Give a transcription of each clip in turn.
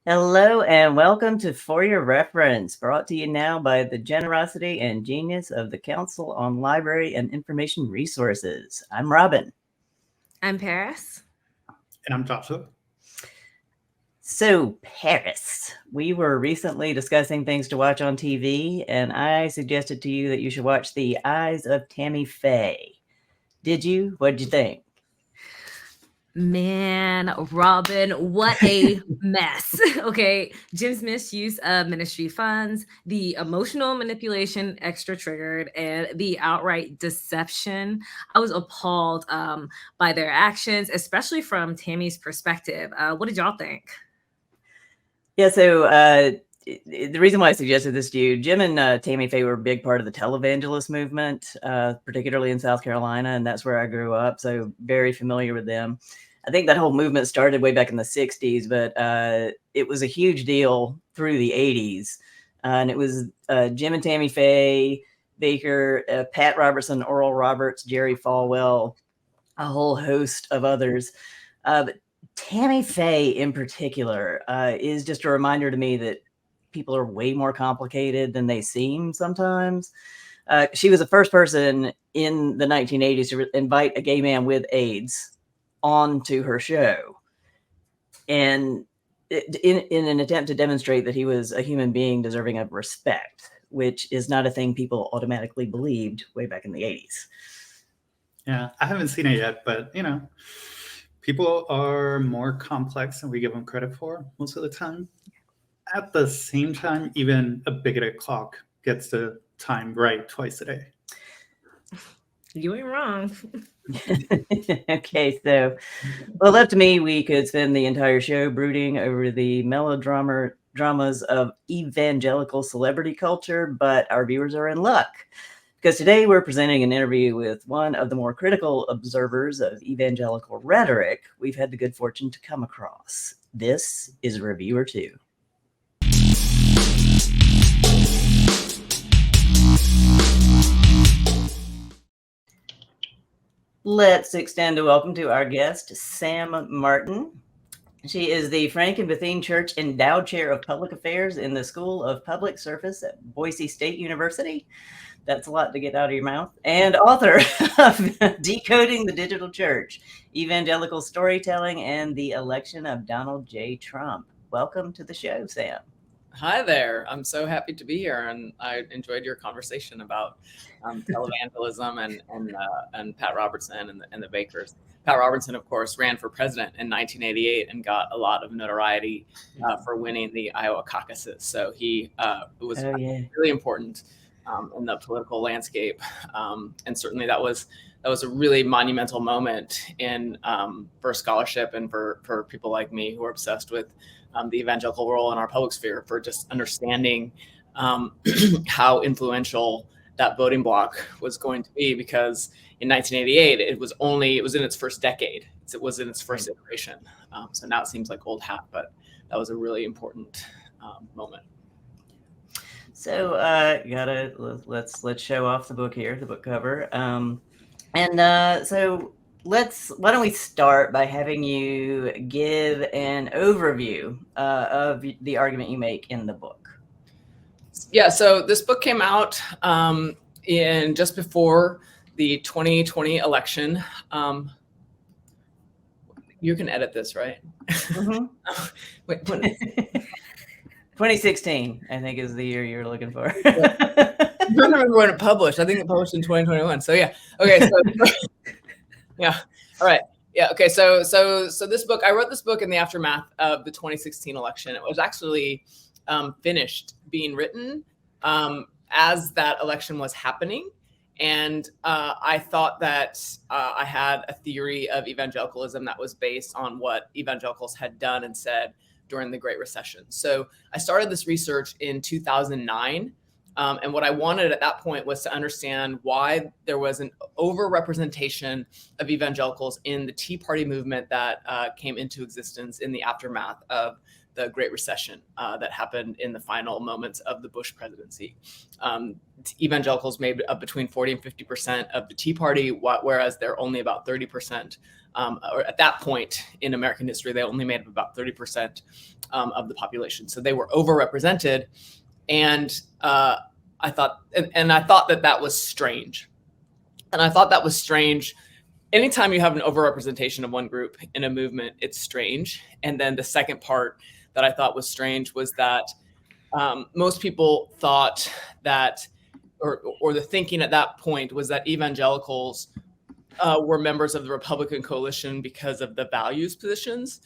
Hello and welcome to For Your Reference, brought to you now by the generosity and genius of the Council on Library and Information Resources. I'm Robin. I'm Paris. And I'm Joshua. So, Paris, we were recently discussing things to watch on TV, and I suggested to you that you should watch The Eyes of Tammy Faye. Did you? What did you think? Man, Robin, what a mess. Okay. Jim's misuse of ministry funds, the emotional manipulation extra triggered, and the outright deception. I was appalled by their actions, especially from Tammy's perspective. What did y'all think? Yeah, so the reason why I suggested this to you, Jim and Tammy Faye were a big part of the televangelist movement, particularly in South Carolina, and that's where I grew up, so very familiar with them. I think that whole movement started way back in the 60s, but it was a huge deal through the 80s. And it was Jim and Tammy Faye, Baker, Pat Robertson, Oral Roberts, Jerry Falwell, a whole host of others. But Tammy Faye in particular is just a reminder to me that people are way more complicated than they seem sometimes. She was the first person in the 1980s to invite a gay man with AIDS onto her show, and in an attempt to demonstrate that he was a human being deserving of respect, which is not a thing people automatically believed way back in the 80s. Yeah, I haven't seen it yet, but people are more complex than we give them credit for most of the time. At the same time, even a bigoted clock gets the time right twice a day. You ain't wrong. Okay, so, well, left to me, we could spend the entire show brooding over the melodramas of evangelical celebrity culture, but our viewers are in luck, because today we're presenting an interview with one of the more critical observers of evangelical rhetoric we've had the good fortune to come across. This is Reviewer 2. Let's extend a welcome to our guest, Sam Martin. She is the Frank and Bethune Church Endowed Chair of Public Affairs in the School of Public Service at Boise State University. That's a lot to get out of your mouth. And author of Decoding the Digital Church, Evangelical Storytelling, and the Election of Donald J. Trump. Welcome to the show, Sam. Hi there. I'm so happy to be here, and I enjoyed your conversation about televangelism and Pat Robertson and the Bakers. Pat Robertson, of course, ran for president in 1988 and got a lot of notoriety for winning the Iowa caucuses. So he was really important in the political landscape, and certainly that was a really monumental moment for scholarship and for people like me who are obsessed with the evangelical role in our public sphere, for just understanding how influential that voting bloc was going to be, because in 1988 it was in its first decade. It was in its first iteration. So now it seems like old hat, but that was a really important moment. So let's show off the book here, the book cover, so. Why don't we start by having you give an overview of the argument you make in the book? Yeah, so this book came out in just before the 2020 election. You can edit this, right? Mm-hmm. Wait, 2016, I think, is the year you're looking for. I don't remember when it published. I think it published in 2021. So yeah. Okay. So. Yeah. All right. Yeah. Okay. So this book, I wrote this book in the aftermath of the 2016 election. It was actually finished being written as that election was happening. And I thought that I had a theory of evangelicalism that was based on what evangelicals had done and said during the Great Recession. So I started this research in 2009 And what I wanted at that point was to understand why there was an overrepresentation of evangelicals in the Tea Party movement that came into existence in the aftermath of the Great Recession that happened in the final moments of the Bush presidency. Evangelicals made up between 40 and 50% of the Tea Party, whereas they're only about 30%. Or at that point in American history, they only made up about 30% of the population. So they were overrepresented. And I thought that was strange. And I thought that was strange. Anytime you have an overrepresentation of one group in a movement, it's strange. And then the second part that I thought was strange was that most people thought that, or the thinking at that point was that evangelicals were members of the Republican coalition because of the values positions,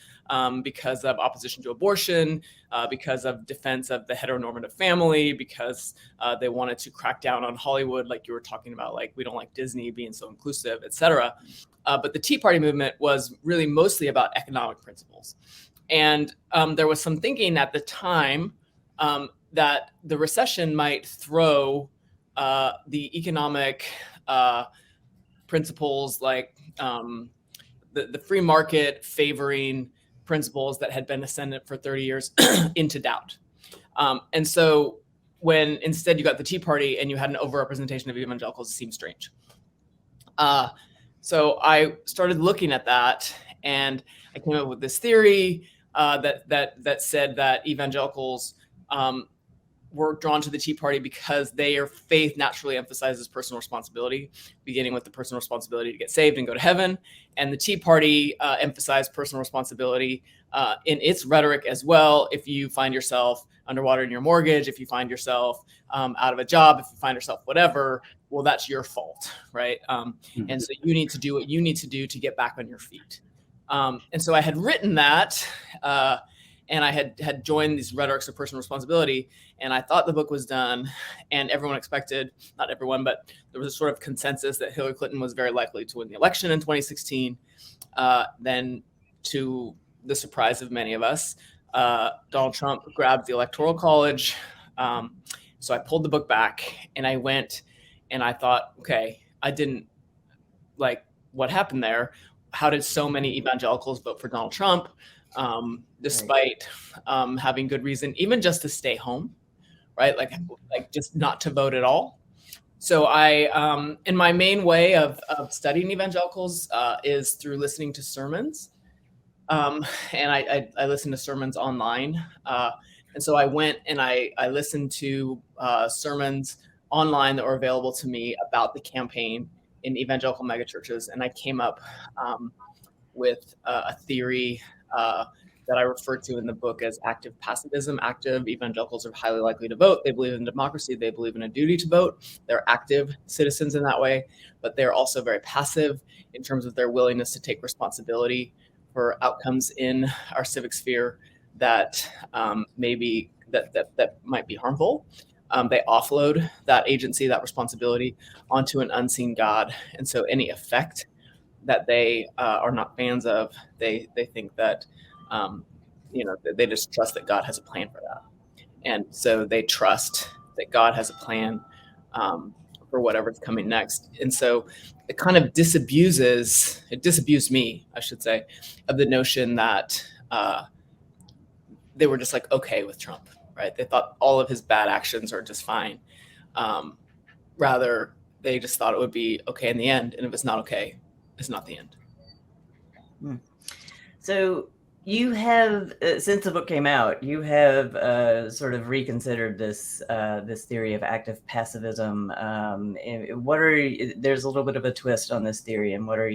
because of opposition to abortion, because of defense of the heteronormative family, because they wanted to crack down on Hollywood, like you were talking about, like we don't like Disney being so inclusive, et cetera. But the Tea Party movement was really mostly about economic principles. And there was some thinking at the time that the recession might throw the economic principles like the free market favoring principles that had been ascendant for 30 years into doubt. And so when instead you got the Tea Party and you had an overrepresentation of evangelicals, it seemed strange. So I started looking at that, and I came up with this theory that said that evangelicals were drawn to the Tea Party because their faith naturally emphasizes personal responsibility, beginning with the personal responsibility to get saved and go to heaven. And the Tea Party emphasized personal responsibility in its rhetoric as well. If you find yourself underwater in your mortgage, if you find yourself out of a job, if you find yourself whatever, well, that's your fault, right? And so you need to do what you need to do to get back on your feet. And so I had written that, and I had joined these rhetorics of personal responsibility, and I thought the book was done, and everyone expected, not everyone, but there was a sort of consensus that Hillary Clinton was very likely to win the election in 2016. Then, to the surprise of many of us, Donald Trump grabbed the Electoral College. So I pulled the book back, and I went, and I thought, okay, I didn't like what happened there. How did so many evangelicals vote for Donald Trump? Despite having good reason, even just to stay home, right? Like just not to vote at all. So I, and my main way of studying evangelicals is through listening to sermons. And I listen to sermons online. And so I went and I listened to sermons online that were available to me about the campaign in evangelical megachurches. And I came up with a theory that I refer to in the book as active passivism. Active evangelicals are highly likely to vote. They believe in democracy. They believe in a duty to vote. They're active citizens in that way, but they're also very passive in terms of their willingness to take responsibility for outcomes in our civic sphere that that might be harmful. They offload that agency, that responsibility onto an unseen God. And so any effect that they are not fans of, they think that, they just trust that God has a plan for that. And so they trust that God has a plan for whatever's coming next. And so it kind of disabused me, I should say, of the notion that they were just like, okay with Trump, right? They thought all of his bad actions are just fine. Rather, they just thought it would be okay in the end. And if it's not okay, it's not the end. So you have, since the book came out, you have sort of reconsidered this theory of active passivism. There's a little bit of a twist on this theory, and where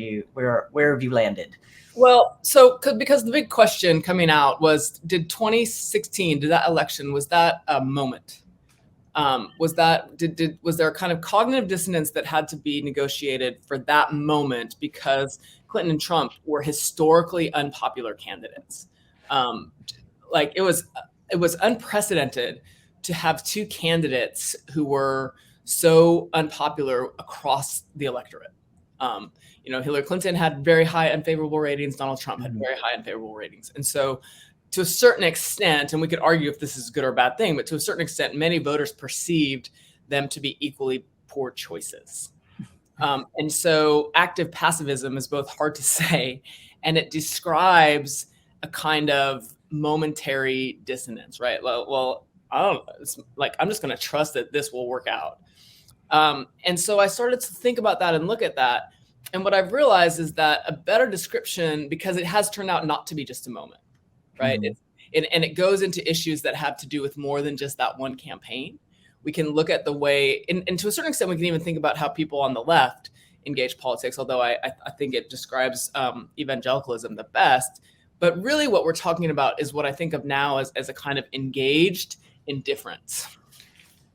have you landed? Well, so because the big question coming out was, did 2016, that election, was that a moment? Was there a kind of cognitive dissonance that had to be negotiated for that moment because Clinton and Trump were historically unpopular candidates? It was unprecedented to have two candidates who were so unpopular across the electorate. Hillary Clinton had very high unfavorable ratings. Donald Trump had very high unfavorable ratings. And so to a certain extent, and we could argue if this is a good or a bad thing, but to a certain extent, many voters perceived them to be equally poor choices. And so active passivism is both hard to say, and it describes a kind of momentary dissonance, right? Well, I don't know. It's like, I'm just going to trust that this will work out. And so I started to think about that and look at that. And what I've realized is that a better description, because it has turned out not to be just a moment, right? Mm-hmm. And it goes into issues that have to do with more than just that one campaign. We can look at the way, and to a certain extent, we can even think about how people on the left engage politics, although I think it describes evangelicalism the best. But really what we're talking about is what I think of now as a kind of engaged indifference.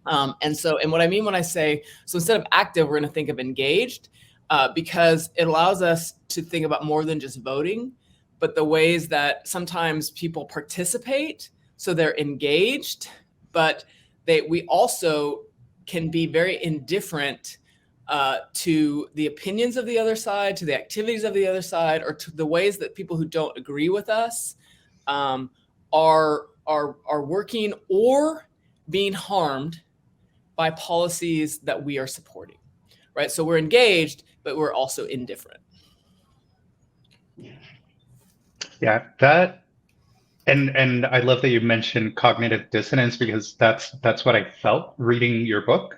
And what I mean when I say, so instead of active, we're going to think of engaged, because it allows us to think about more than just voting, but the ways that sometimes people participate, so they're engaged, but we also can be very indifferent to the opinions of the other side, to the activities of the other side, or to the ways that people who don't agree with us are working or being harmed by policies that we are supporting, right? So we're engaged, but we're also indifferent. Yeah, that, and I love that you mentioned cognitive dissonance, because that's what I felt reading your book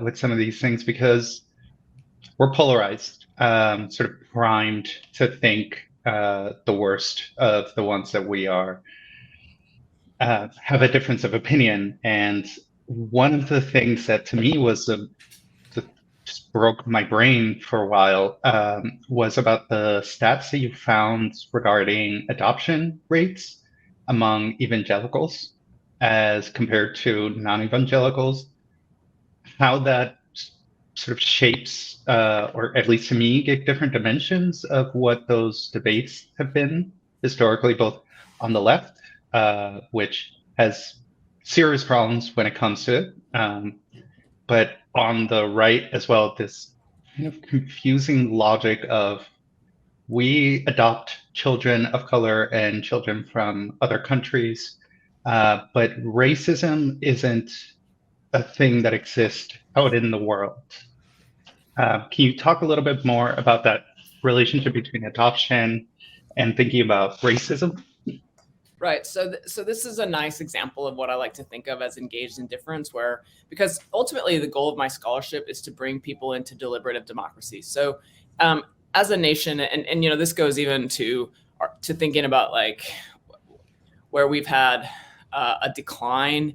with some of these things, because we're polarized, sort of primed to think the worst of the ones that we are have a difference of opinion. And one of the things that to me was that just broke my brain for a while was about the stats that you found regarding adoption rates among evangelicals as compared to non-evangelicals, how that sort of shapes, or at least to me, gave different dimensions of what those debates have been historically, both on the left, which has serious problems when it comes to it, but on the right as well, this kind of confusing logic of we adopt children of color and children from other countries, but racism isn't a thing that exists out in the world. Can you talk a little bit more about that relationship between adoption and thinking about racism? Right. So this is a nice example of what I like to think of as engaged indifference, because ultimately the goal of my scholarship is to bring people into deliberative democracy. So as a nation, and this goes even to thinking about like where we've had a decline,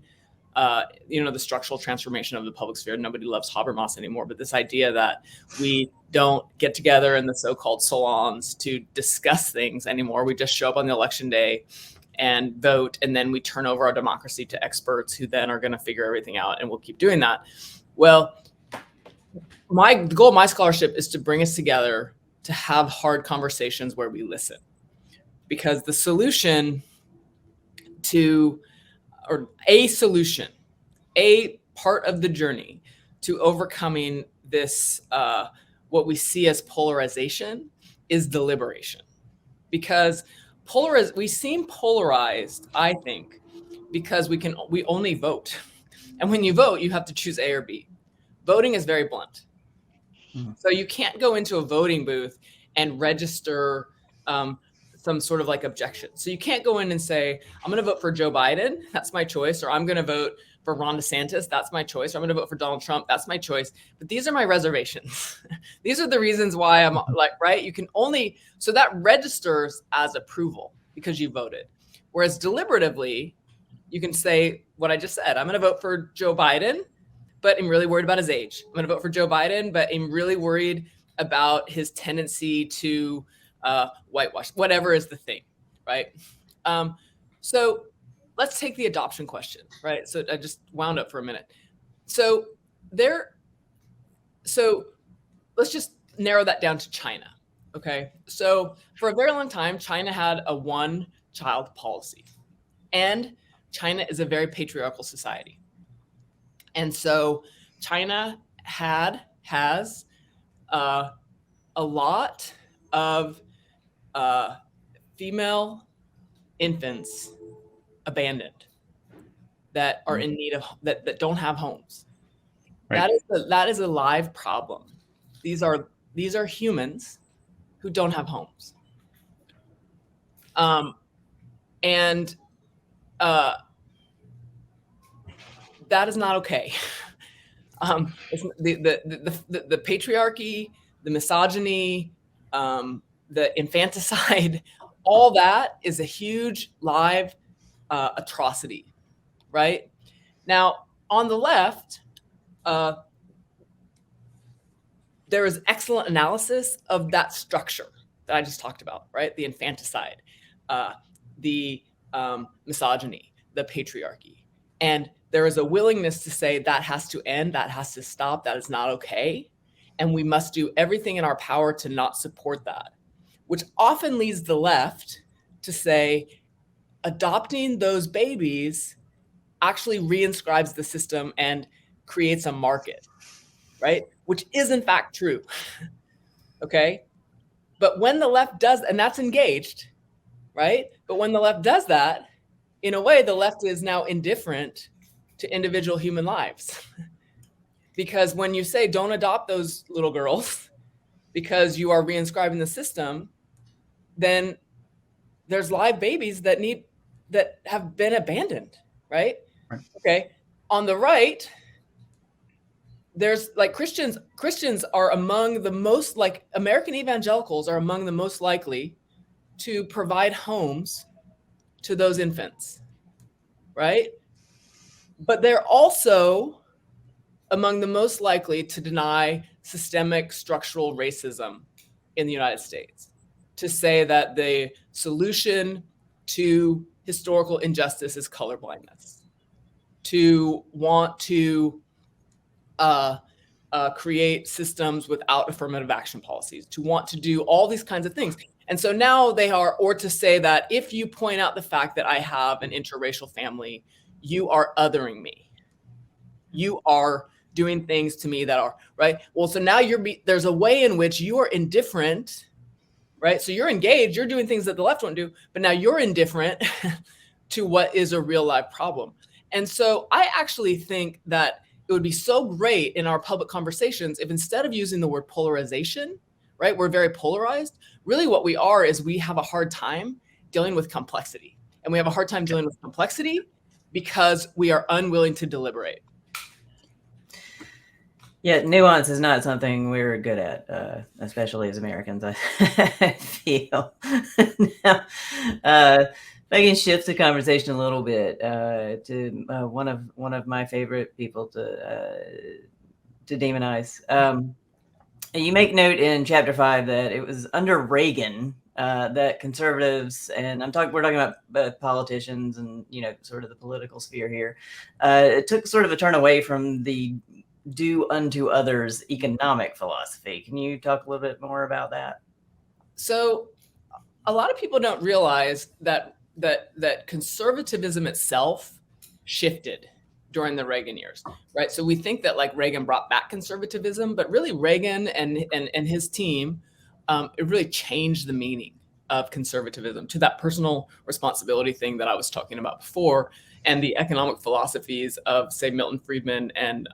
the structural transformation of the public sphere. Nobody loves Habermas anymore, but this idea that we don't get together in the so-called salons to discuss things anymore. We just show up on the election day and vote, and then we turn over our democracy to experts who then are going to figure everything out, and we'll keep doing that. Well, the goal of my scholarship is to bring us together to have hard conversations where we listen, because the solution a part of the journey to overcoming this, what we see as polarization, is deliberation. Because we seem polarized, I think, because we only vote. And when you vote, you have to choose A or B. Voting is very blunt. So you can't go into a voting booth and register some sort of like objection. So you can't go in and say, I'm going to vote for Joe Biden, that's my choice, or I'm going to vote for Ron DeSantis, that's my choice, or I'm going to vote for Donald Trump, that's my choice. But these are my reservations. These are the reasons why I'm like, right? You can only, so that registers as approval because you voted. Whereas deliberatively, you can say what I just said, I'm going to vote for Joe Biden, but I'm really worried about his age. I'm going to vote for Joe Biden, but I'm really worried about his tendency to whitewash, whatever is the thing, right? So let's take the adoption question, right? So I just wound up for a minute. So let's just narrow that down to China, okay? So for a very long time, China had a one-child policy, and China is a very patriarchal society. And so China has a lot of female infants abandoned that are in need of that don't have homes. Right. That is a live problem. These are humans who don't have homes. And that is not okay. The patriarchy, the misogyny, the infanticide, all that is a huge live atrocity, right? Now, on the left, there is excellent analysis of that structure that I just talked about, right? The infanticide, the misogyny, the patriarchy. And there is a willingness to say that has to end, that has to stop, that is not okay. And we must do everything in our power to not support that, which often leads the left to say adopting those babies actually reinscribes the system and creates a market, right? Which is in fact true, okay? But when the left does, and that's engaged, right? But when the left does that, in a way, the left is now indifferent to individual human lives. Because when you say don't adopt those little girls because you are reinscribing the system, then there's live babies that have been abandoned, right? Okay. On the right, there's like Christians are among the most, like American evangelicals are among the most likely to provide homes to those infants, right? But they're also among the most likely to deny systemic structural racism in the United States, to say that the solution to historical injustice is colorblindness, to want to create systems without affirmative action policies, to want to do all these kinds of things. And so now they are, or to say that if you point out the fact that I have an interracial family, you are othering me. You are doing things to me that are, right? Well, so now there's a way in which you are indifferent, right? So you're engaged, you're doing things that the left won't do, but now you're indifferent to what is a real life problem. And so I actually think that it would be so great in our public conversations if instead of using the word polarization, right? We're very polarized. Really what we are is we have a hard time dealing with complexity. And we have a hard time dealing with complexity because we are unwilling to deliberate. Yeah, nuance is not something we're good at, especially as Americans, I feel. Now, if I can shift the conversation a little bit to one of my favorite people to demonize. You make note in chapter 5 that it was under Reagan that conservatives, and we're talking about politicians and sort of the political sphere here. It took sort of a turn away from the do unto others economic philosophy. Can you talk a little bit more about that? So a lot of people don't realize that conservatism itself shifted during the Reagan years, right? So we think that like Reagan brought back conservatism, but really Reagan and his team, it really changed the meaning of conservatism to that personal responsibility thing that I was talking about before, and the economic philosophies of, say, Milton Friedman and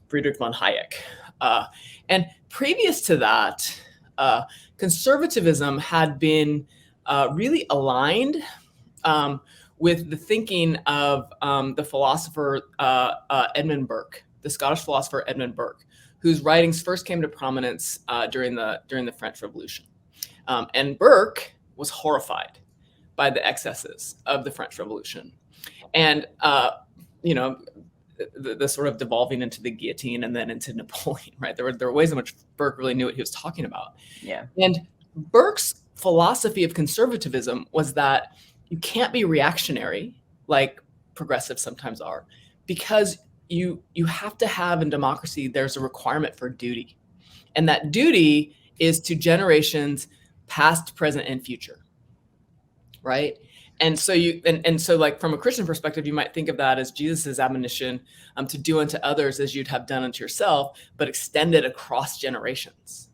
Friedrich von Hayek. And previous to that, conservatism had been really aligned with the thinking of the philosopher Edmund Burke, the Scottish philosopher Edmund Burke, whose writings first came to prominence during the French Revolution. And Burke was horrified by the excesses of the French Revolution, and the sort of devolving into the guillotine and then into Napoleon. Right, there were ways in which Burke really knew what he was talking about. Yeah, and Burke's philosophy of conservatism was that you can't be reactionary like progressives sometimes are, because you have to have in democracy, there's a requirement for duty. And that duty is to generations past, present, and future. Right? And so so like from a Christian perspective, you might think of that as Jesus's admonition to do unto others as you'd have done unto yourself, but extended across generations.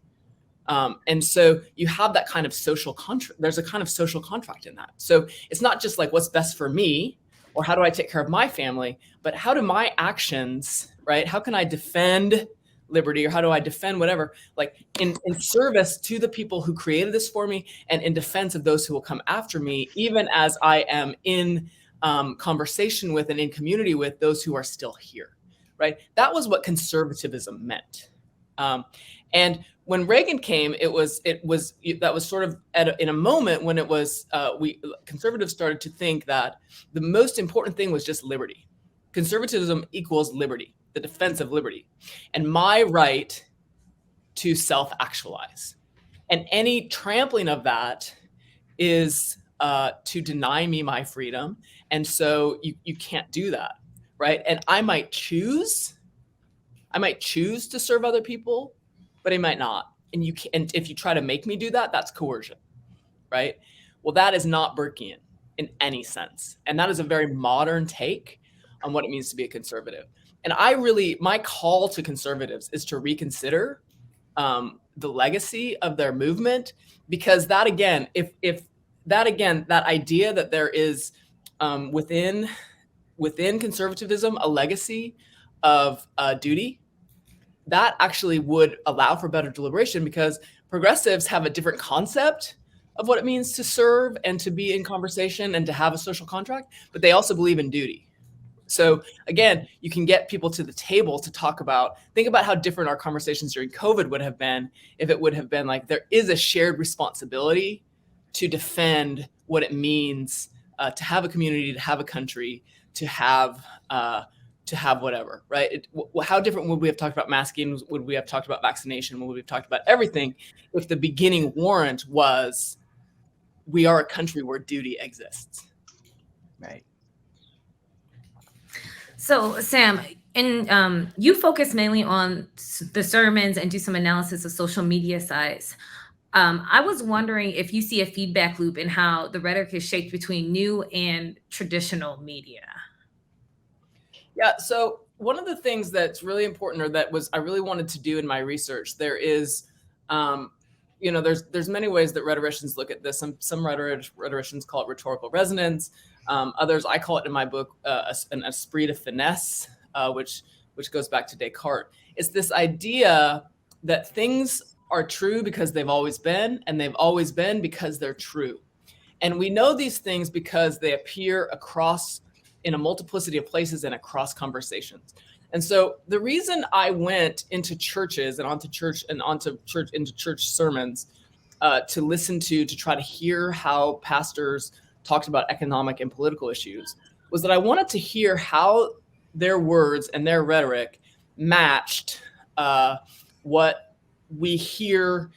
And so you have that kind of social contract. There's a kind of social contract in that. So it's not just like what's best for me or how do I take care of my family, but how do my actions, right? How can I defend liberty or how do I defend whatever, like in service to the people who created this for me and in defense of those who will come after me, even as I am in conversation with and in community with those who are still here, right? That was what conservatism meant. And when Reagan came, that was sort of in a moment when it was conservatives started to think that the most important thing was just liberty. Conservatism equals liberty, the defense of liberty, and my right to self-actualize. And any trampling of that is to deny me my freedom, and so you can't do that, right? And I might choose to serve other people, but I might not. And if you try to make me do that, that's coercion, right? Well, that is not Burkean in any sense. And that is a very modern take on what it means to be a conservative. And my call to conservatives is to reconsider the legacy of their movement, because that again, that idea that there is within conservatism a legacy of duty, that actually would allow for better deliberation, because progressives have a different concept of what it means to serve and to be in conversation and to have a social contract, but they also believe in duty. So again, you can get people to the table to think about how different our conversations during COVID would have been if it would have been like, there is a shared responsibility to defend what it means to have a community, to have a country, to have whatever, right? How different would we have talked about masking? Would we have talked about vaccination? Would we have talked about everything if the beginning warrant was, we are a country where duty exists? Right. So Sam, you focus mainly on the sermons and do some analysis of social media sites. I was wondering if you see a feedback loop in how the rhetoric is shaped between new and traditional media. Yeah, so one of the things that's really important, or I really wanted to do in my research, there is, there's many ways that rhetoricians look at this. Some rhetoricians call it rhetorical resonance. Others, I call it in my book, an esprit de finesse, which goes back to Descartes. It's this idea that things are true because they've always been, and they've always been because they're true. And we know these things because they appear in a multiplicity of places and across conversations. And so the reason I went into churches and into church sermons to listen to try to hear how pastors talked about economic and political issues was that I wanted to hear how their words and their rhetoric matched what we hear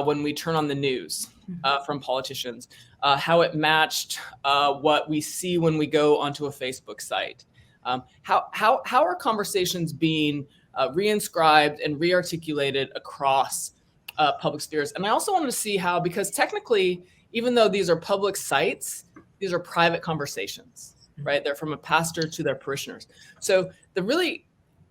when we turn on the news from politicians, how it matched what we see when we go onto a Facebook site. How are conversations being reinscribed and rearticulated across public spheres? And I also wanted to see how, because technically, even though these are public sites, these are private conversations, right? They're from a pastor to their parishioners. So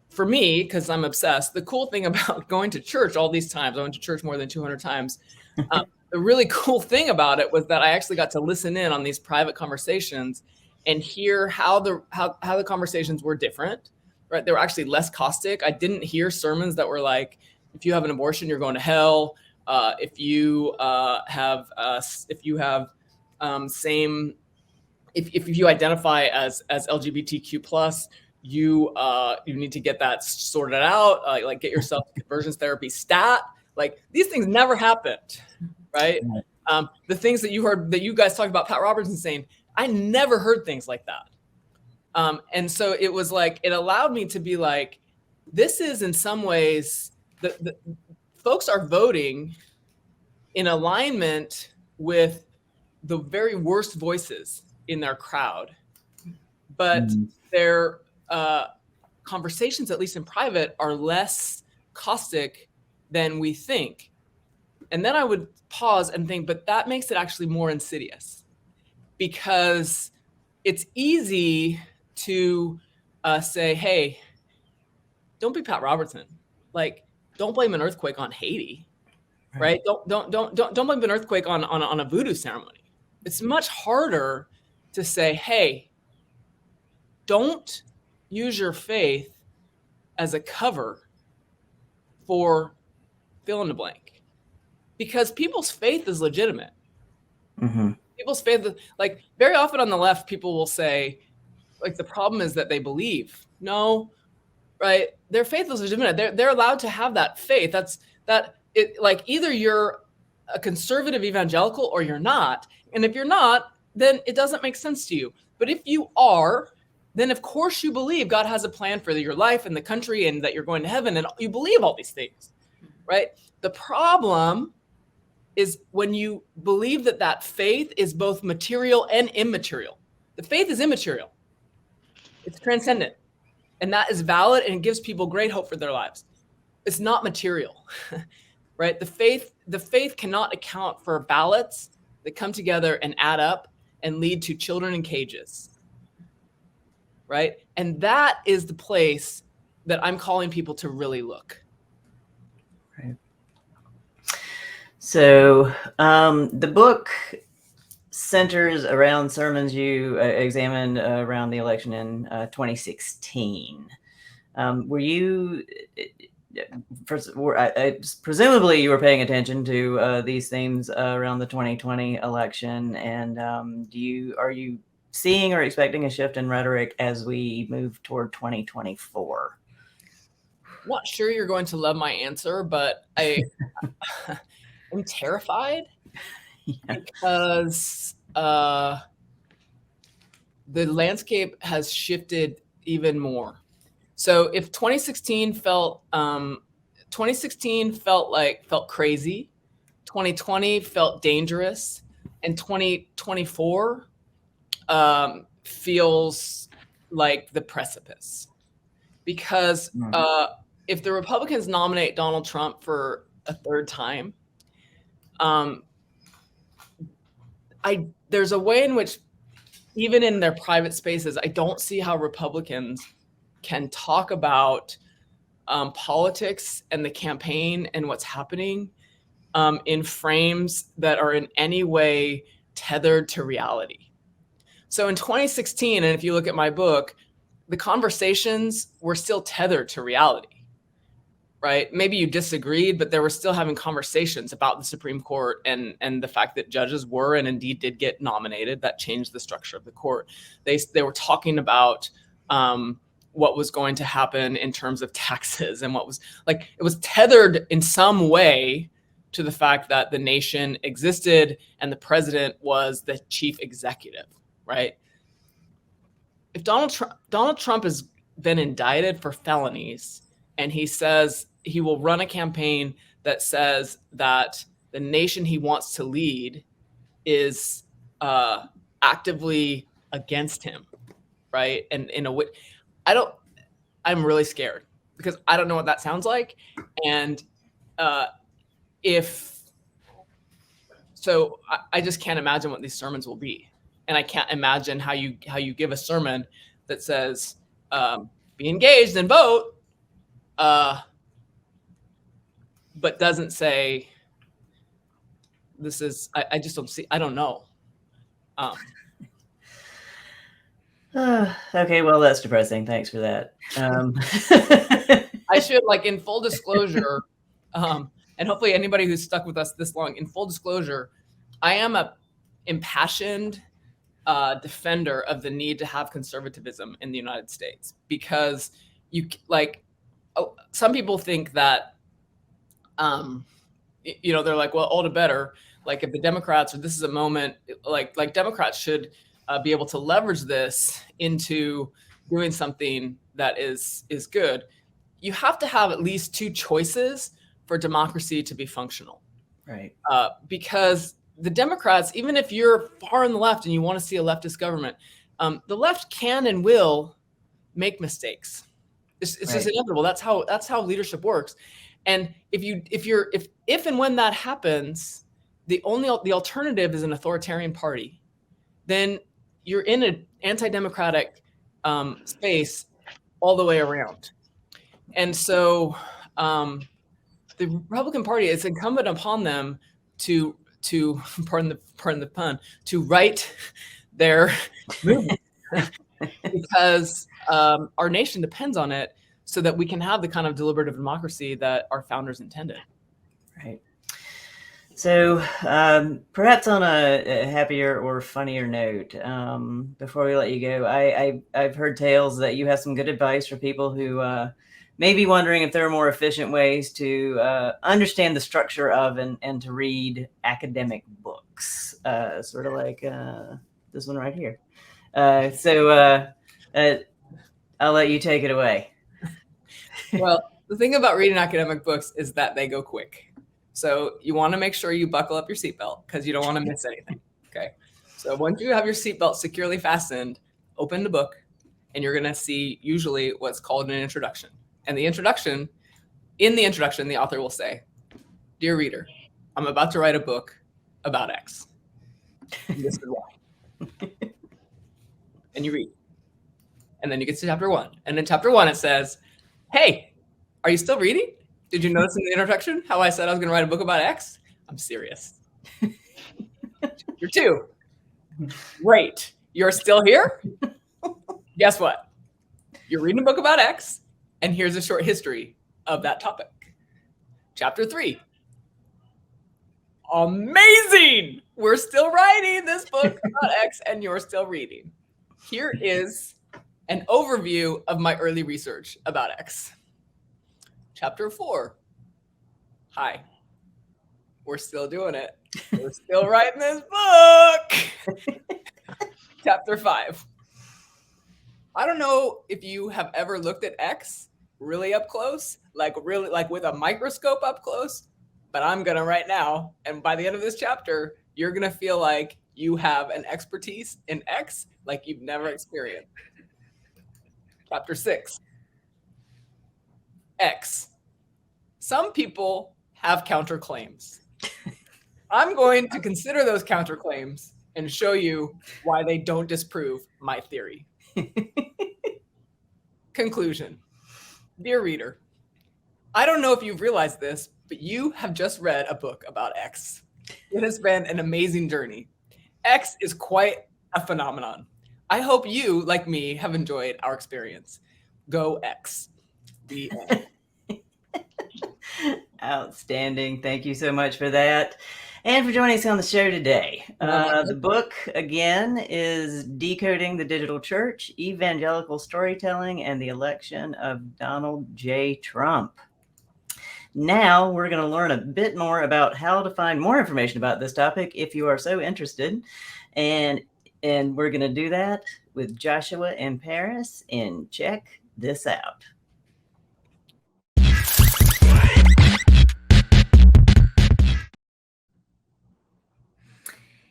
for me, because I'm obsessed, the cool thing about going to church all these times, I went to church more than 200 times. The really cool thing about it was that I actually got to listen in on these private conversations and hear how the conversations were different, right? They were actually less caustic. I didn't hear sermons that were like, if you have an abortion, you're going to hell. If you identify as LGBTQ+, you need to get that sorted out. Like get yourself conversions therapy stat. Like these things never happened, right? The things that you guys talked about, Pat Robertson saying, I never heard things like that. And so it was like, it allowed me to be like, this is in some ways, the folks are voting in alignment with the very worst voices in their crowd, but their conversations, at least in private, are less caustic than we think. And then I would pause and think, but that makes it actually more insidious, because it's easy to say, hey, don't be Pat Robertson. Like, don't blame an earthquake on Haiti. right? Don't blame an earthquake on a voodoo ceremony. It's much harder to say, hey, don't use your faith as a cover for fill in the blank, because people's faith is legitimate. Mm-hmm. People's faith, like very often on the left, people will say, like, the problem is that they believe. No, right? Their faith is legitimate. They're allowed to have that faith. Like either you're a conservative evangelical or you're not. And if you're not, then it doesn't make sense to you. But if you are, then of course you believe God has a plan for your life and the country and that you're going to heaven, and you believe all these things, right? The problem is when you believe that faith is both material and immaterial. The faith is immaterial. It's transcendent. And that is valid, and it gives people great hope for their lives. It's not material, right? The faith cannot account for ballots that come together and add up and lead to children in cages, right? And that is the place that I'm calling people to really look. Right. So the book centers around sermons you examined around the election in 2016. Were you, presumably you were paying attention to these themes around the 2020 election, and are you seeing or expecting a shift in rhetoric as we move toward 2024? I'm not sure you're going to love my answer, but I'm terrified. Yeah. Because the landscape has shifted even more. So if 2016 felt crazy, 2020 felt dangerous, and 2024 feels like the precipice. Because if the Republicans nominate Donald Trump for a third time, there's a way in which, even in their private spaces, I don't see how Republicans can talk about politics and the campaign and what's happening in frames that are in any way tethered to reality. So in 2016, and if you look at my book, the conversations were still tethered to reality. Right? Maybe you disagreed, but they were still having conversations about the Supreme Court and the fact that judges were and indeed did get nominated. That changed the structure of the court. They were talking about what was going to happen in terms of taxes, and what was, like, it was tethered in some way to the fact that the nation existed and the president was the chief executive, right? If Donald Trump has been indicted for felonies, and he says he will run a campaign that says that the nation he wants to lead is actively against him, right? And in a way, I'm really scared, because I don't know what that sounds like. And I just can't imagine what these sermons will be. And I can't imagine how you give a sermon that says, be engaged and vote, but doesn't say, this is, I just don't see, I don't know. Okay, well, that's depressing. Thanks for that. I should, like, in full disclosure, and hopefully anybody who's stuck with us this long, in full disclosure, I am a impassioned defender of the need to have conservatism in the United States, because some people think that, they're like, well, all the better. Like, if the Democrats, or this is a moment, like Democrats should be able to leverage this into doing something that is good. You have to have at least two choices for democracy to be functional. Right. Because the Democrats, even if you're far on the left and you want to see a leftist government, the left can and will make mistakes. It's right. Just inevitable. That's how leadership works. And if and when that happens, the alternative is an authoritarian party, then you're in an anti-democratic space all the way around. And so the Republican Party, it's incumbent upon them to pardon the pun, to write their movement because our nation depends on it so that we can have the kind of deliberative democracy that our founders intended. Right. So perhaps on a happier or funnier note, before we let you go, I've heard tales that you have some good advice for people who may be wondering if there are more efficient ways to understand the structure of and to read academic books, sort of like this one right here. So I'll let you take it away. Well, the thing about reading academic books is that they go quick. So you want to make sure you buckle up your seatbelt because you don't want to miss anything. Okay. So once you have your seatbelt securely fastened, open the book and you're going to see usually what's called an introduction. And in the introduction, the author will say, "Dear reader, I'm about to write a book about X. And this is why." And you read. And then you get to chapter 1. And in chapter 1, it says, "Hey, are you still reading? Did you notice in the introduction how I said I was going to write a book about X? I'm serious." Chapter 2. "Great. You're still here? Guess what? You're reading a book about X, and here's a short history of that topic." Chapter 3. "Amazing. We're still writing this book about X, and you're still reading. Here is an overview of my early research about X." Chapter 4. "Hi, we're still doing it. We're still writing this book." Chapter 5. "I don't know if you have ever looked at X really up close, like with a microscope up close, but I'm gonna right now. And by the end of this chapter, you're gonna feel like you have an expertise in X like you've never experienced." Chapter 6. X. "Some people have counterclaims. I'm going to consider those counterclaims and show you why they don't disprove my theory." Conclusion. Dear reader, I don't know if you've realized this, but you have just read a book about X. It has been an amazing journey. X is quite a phenomenon. I hope you, like me, have enjoyed our experience. Go X. The end. Outstanding. Thank you so much for that. And for joining us on the show today. The book, again, is Decoding the Digital Church, Evangelical Storytelling, and the Election of Donald J. Trump. Now we're going to learn a bit more about how to find more information about this topic if you are so interested. And we're going to do that with Joshua and Paris, and check this out.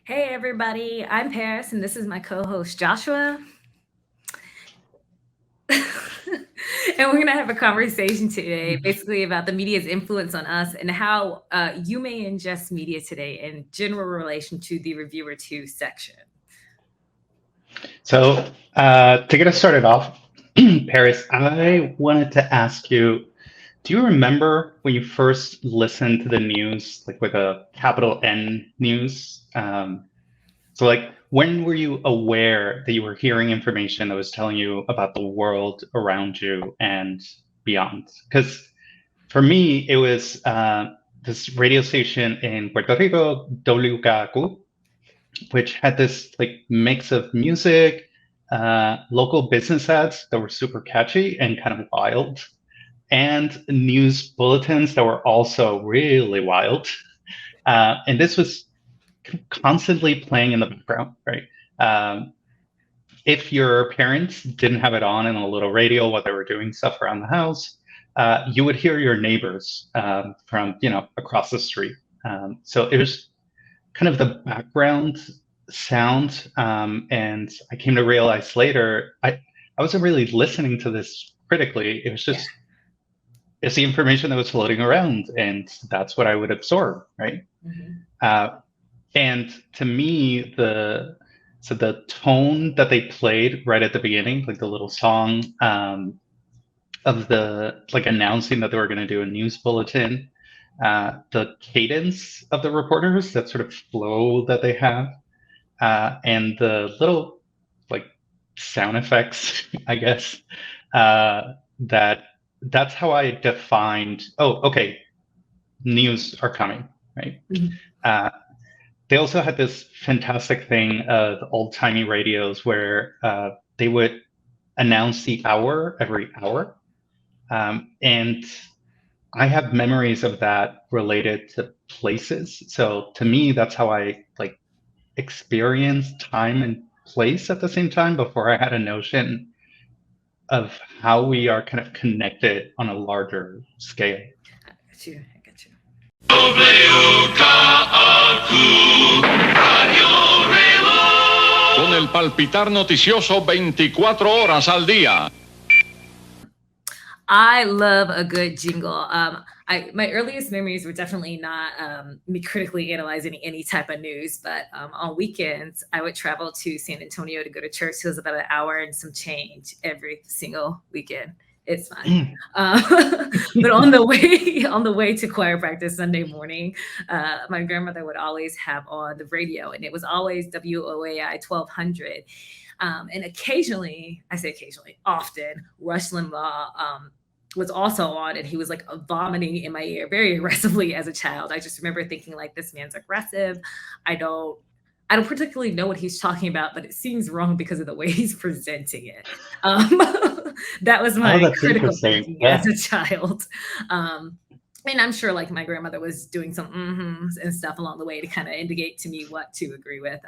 Hey everybody, I'm Paris and this is my co-host Joshua. And we're going to have a conversation today basically about the media's influence on us and how you may ingest media today in general relation to the Reviewer 2 section. So to get us started off, Paris, I wanted to ask you, do you remember when you first listened to the news, like with a capital N news? So like, when were you aware that you were hearing information that was telling you about the world around you and beyond? Because for me, it was this radio station in Puerto Rico, WKQ, which had this like mix of music, local business ads that were super catchy and kind of wild, and news bulletins that were also really wild. And this was constantly playing in the background, right? If your parents didn't have it on in a little radio while they were doing stuff around the house, you would hear your neighbors from across the street. So it was kind of the background sound, and I came to realize later I wasn't really listening to this critically. It was just it's the information that was floating around, and that's what I would absorb, right? Mm-hmm. And to me, the tone that they played right at the beginning, like the little song of the like announcing that they were going to do a news bulletin, the cadence of the reporters, that sort of flow that they have, and the little like sound effects, I guess, that's how I defined, oh, okay, news are coming, right? They also had this fantastic thing of old-timey radios where they would announce the hour every hour. And I have memories of that related to places. So to me, that's how I like experienced time and place at the same time before I had a notion of how we are kind of connected on a larger scale. I got you. I got you. Con el palpitar noticioso 24 horas al día. I love a good jingle. My earliest memories were definitely not me critically analyzing any type of news, but on weekends, I would travel to San Antonio to go to church. It was about an hour and some change every single weekend. It's fine. But on the way to choir practice Sunday morning, my grandmother would always have on the radio, and it was always WOAI 1200. And occasionally, I say occasionally, often, Rush Limbaugh was also on, and he was like vomiting in my ear very aggressively as a child. I just remember thinking like, this man's aggressive. I don't particularly know what he's talking about, but it seems wrong because of the way he's presenting it. That was my critical thinking as a child. And I'm sure like my grandmother was doing some and stuff along the way to kind of indicate to me what to agree with.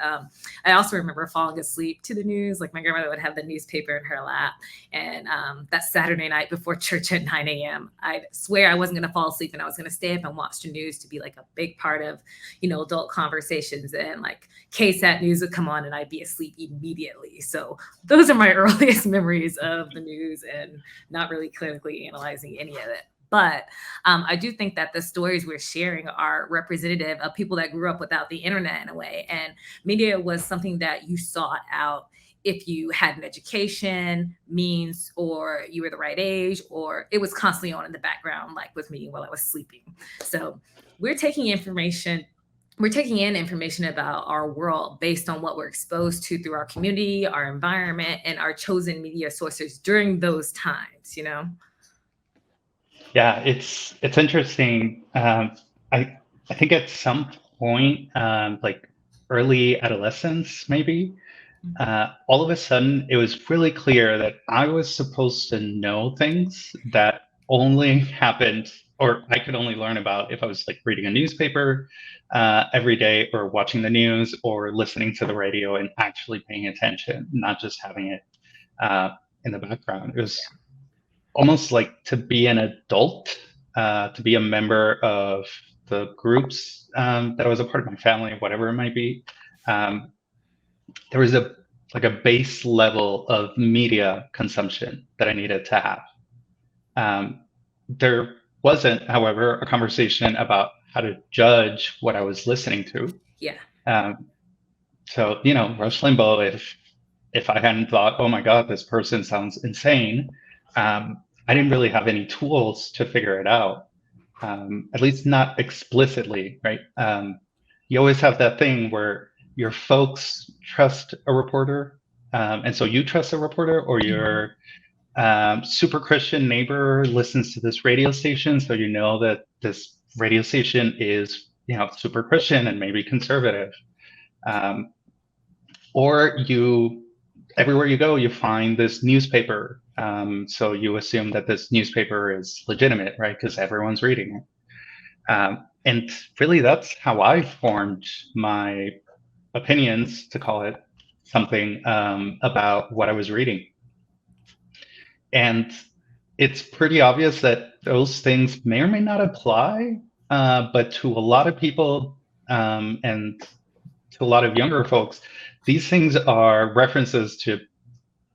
I also remember falling asleep to the news. Like my grandmother would have the newspaper in her lap. And that Saturday night before church at 9 a.m., I swear I wasn't going to fall asleep and I was going to stay up and watch the news to be like a big part of, adult conversations. And like KSAT news would come on and I'd be asleep immediately. So those are my earliest memories of the news and not really clinically analyzing any of it. But I do think that the stories we're sharing are representative of people that grew up without the internet in a way. And media was something that you sought out if you had an education, means, or you were the right age, or it was constantly on in the background, like with me while I was sleeping. So we're taking in information about our world based on what we're exposed to through our community, our environment, and our chosen media sources during those times, Yeah, it's interesting. I think at some point, like early adolescence, maybe, all of a sudden it was really clear that I was supposed to know things that only happened, or I could only learn about if I was like reading a newspaper every day, or watching the news, or listening to the radio and actually paying attention, not just having it in the background. It was almost like to be an adult, to be a member of the groups that I was a part of, my family, whatever it might be. There was a base level of media consumption that I needed to have. There wasn't, however, a conversation about how to judge what I was listening to. Yeah. So, Rush Limbaugh, if I hadn't thought, oh my God, this person sounds insane, I didn't really have any tools to figure it out, at least not explicitly, right? You always have that thing where your folks trust a reporter, and so you trust a reporter, or your super Christian neighbor listens to this radio station, so you know that this radio station is, super Christian and maybe conservative. Or everywhere you go, you find this newspaper. So you assume that this newspaper is legitimate, right? Because everyone's reading it. And really, that's how I formed my opinions, to call it something, about what I was reading. And it's pretty obvious that those things may or may not apply, but to a lot of people, and to a lot of younger folks, these things are references to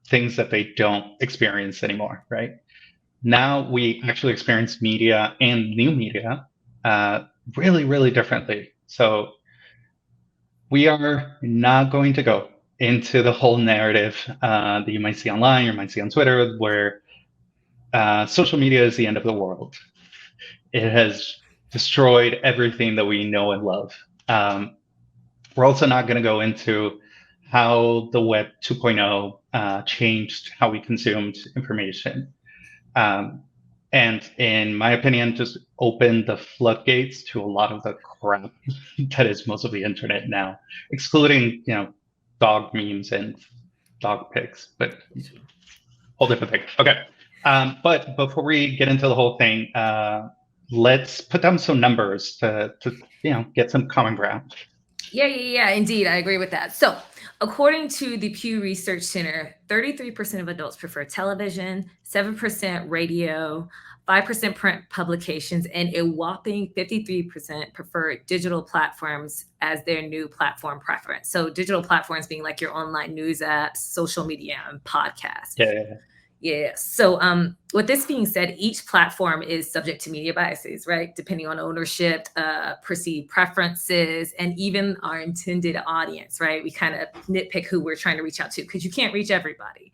things that they don't experience anymore, right? Now we actually experience media and new media really, really differently. So we are not going to go into the whole narrative that you might see online, you might see on Twitter, where social media is the end of the world. It has destroyed everything that we know and love. We're also not going to go into how the Web 2.0 changed how we consumed information. And in my opinion, just opened the floodgates to a lot of the crap that is most of the internet now, excluding, dog memes and dog pics, but whole different thing. Okay. But before we get into the whole thing, let's put down some numbers to get some common ground. Yeah, indeed. I agree with that. So according to the Pew Research Center, 33% of adults prefer television, 7% radio, 5% print publications, and a whopping 53% prefer digital platforms as their new platform preference. So digital platforms being like your online news apps, social media, and podcasts. Yeah. So with this being said, each platform is subject to media biases, right? Depending on ownership, perceived preferences, and even our intended audience, right? We kind of nitpick who we're trying to reach out to because you can't reach everybody.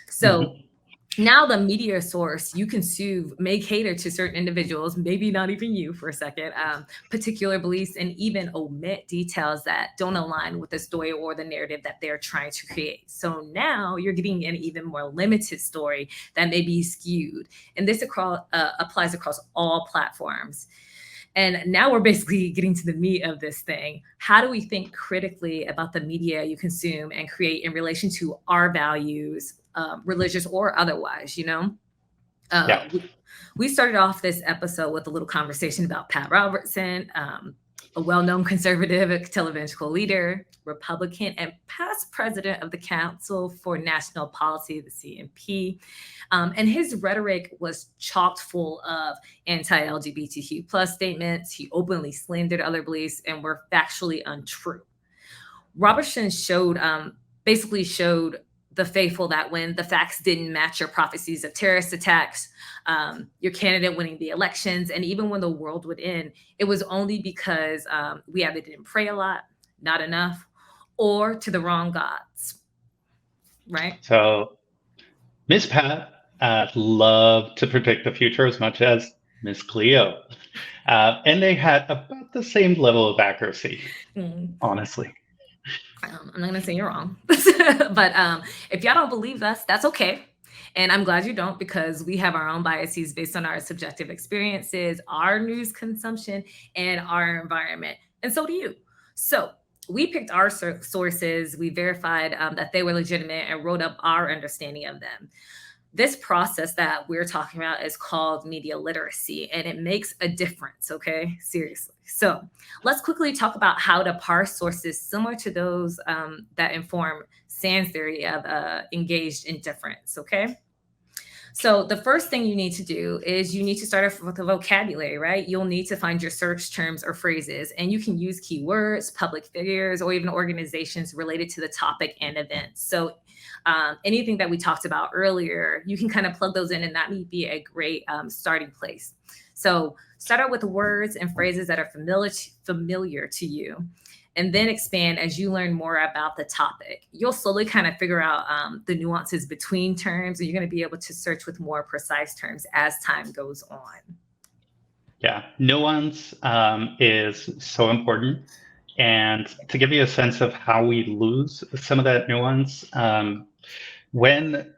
So now the media source you consume may cater to certain individuals, maybe not even you for a second, particular beliefs, and even omit details that don't align with the story or the narrative that they're trying to create. So now you're getting an even more limited story that may be skewed. And this applies across all platforms. And now we're basically getting to the meat of this thing. How do we think critically about the media you consume and create in relation to our values, religious or otherwise, We started off this episode with a little conversation about Pat Robertson, a well-known conservative televangelical leader, Republican, and past president of the Council for National Policy, the CNP. And his rhetoric was chocked full of anti-LGBTQ plus statements. He openly slandered other beliefs and were factually untrue. Robertson basically showed the faithful that when the facts didn't match your prophecies of terrorist attacks, your candidate winning the elections, and even when the world would end, it was only because we either didn't pray a lot, not enough, or to the wrong gods, right? So Miss Pat loved to predict the future as much as Miss Cleo. And they had about the same level of accuracy, honestly. I'm not going to say you're wrong, but if y'all don't believe us, that's okay. And I'm glad you don't, because we have our own biases based on our subjective experiences, our news consumption, and our environment. And so do you. So we picked our sources, we verified that they were legitimate, and wrote up our understanding of them. This process that we're talking about is called media literacy, and it makes a difference, okay? Seriously. So let's quickly talk about how to parse sources similar to those that inform Sand's theory of engaged indifference, okay? So the first thing you need to do is you need to start off with a vocabulary, right? You'll need to find your search terms or phrases, and you can use keywords, public figures, or even organizations related to the topic and events. So anything that we talked about earlier, you can kind of plug those in, and that may be a great starting place. So start out with the words and phrases that are familiar to you, and then expand as you learn more about the topic. You'll slowly kind of figure out the nuances between terms, and you're going to be able to search with more precise terms as time goes on. Yeah, nuance is so important. And to give you a sense of how we lose some of that nuance, when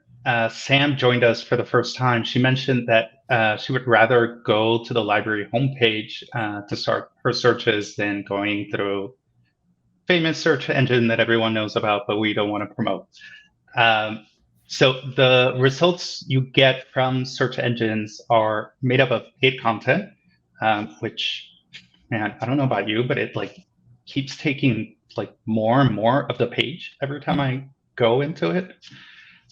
Sam joined us for the first time, she mentioned that she would rather go to the library homepage to start her searches than going through famous search engine that everyone knows about, but we don't want to promote. So the results you get from search engines are made up of paid content, which, man, I don't know about you, but it keeps taking more and more of the page every time I go into it.